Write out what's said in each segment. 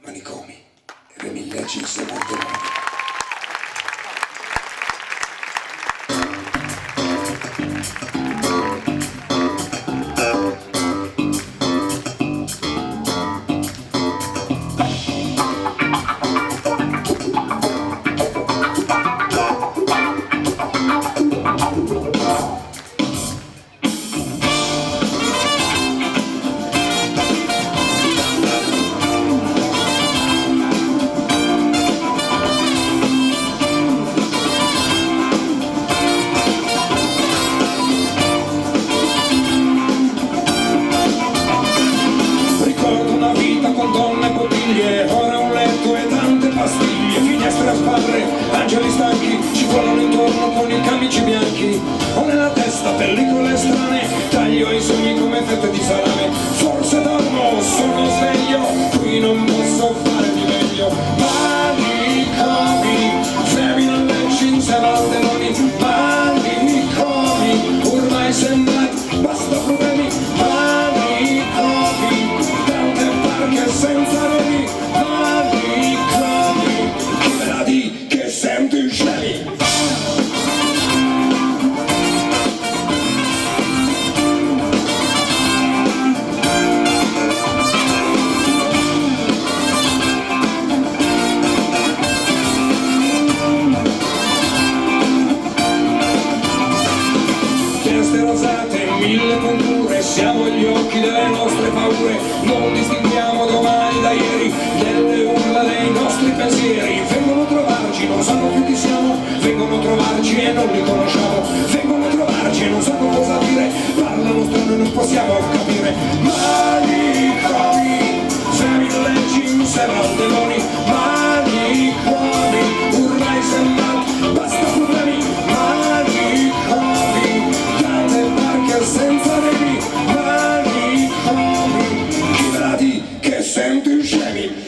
manicomi e le milleggine serate nuove. Con donne e bottiglie, ora un letto e tante pastiglie, finestre a spalle, angeli stanchi, ci volano intorno con i camici bianchi. Ho nella testa pellicole strane, taglio i sogni come fette di salame. Forse dormo, sono sveglio, qui non posso fare di meglio. Manicomi, femmine leggi insieme al demoni. Manicomi, ormai sembra, basta problemi. Senza reni, manicomi, chi me la di che senti scemi? Teste rosate, mille punture, siamo gli occhi delle nostre paure, non distinguiamo domani da ieri, delle urla dei nostri pensieri. Vengono a trovarci, non sanno più chi siamo, vengono a trovarci e non li conosciamo, vengono a trovarci e non sanno cosa dire, parlano strano e non possiamo capire. Manicomi, femmine leggi insieme al demoni. Manicomi, ormai sembra, basta problemi. Manicomi, tante barche senza remi. Manicomi, chi me la di che senti scemi?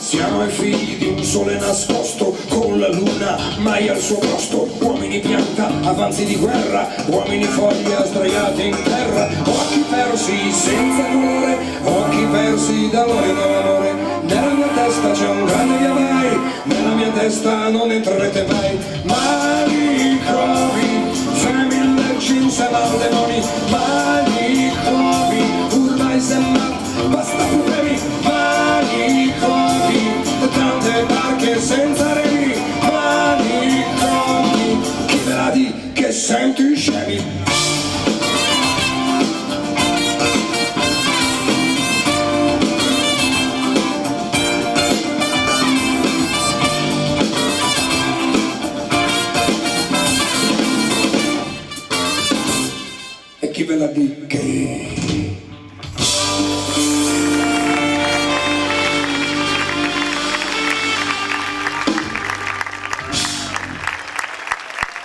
Siamo i figli di un sole nascosto, con la luna mai al suo posto. Uomini pianta, avanzi di guerra, uomini foglie sdraiati in terra. Occhi persi senza colore, occhi persi dall'amore. Nella mia testa c'è un grande via vai, nella mia testa non entrerete mai. Manicomi, femmine leggi insieme al demoni. Manicomi, ormai sembra, basta problemi. Manicomi, tante barche senza remi. Manicomi, chi me la di che senti scemi? E chi ve la di che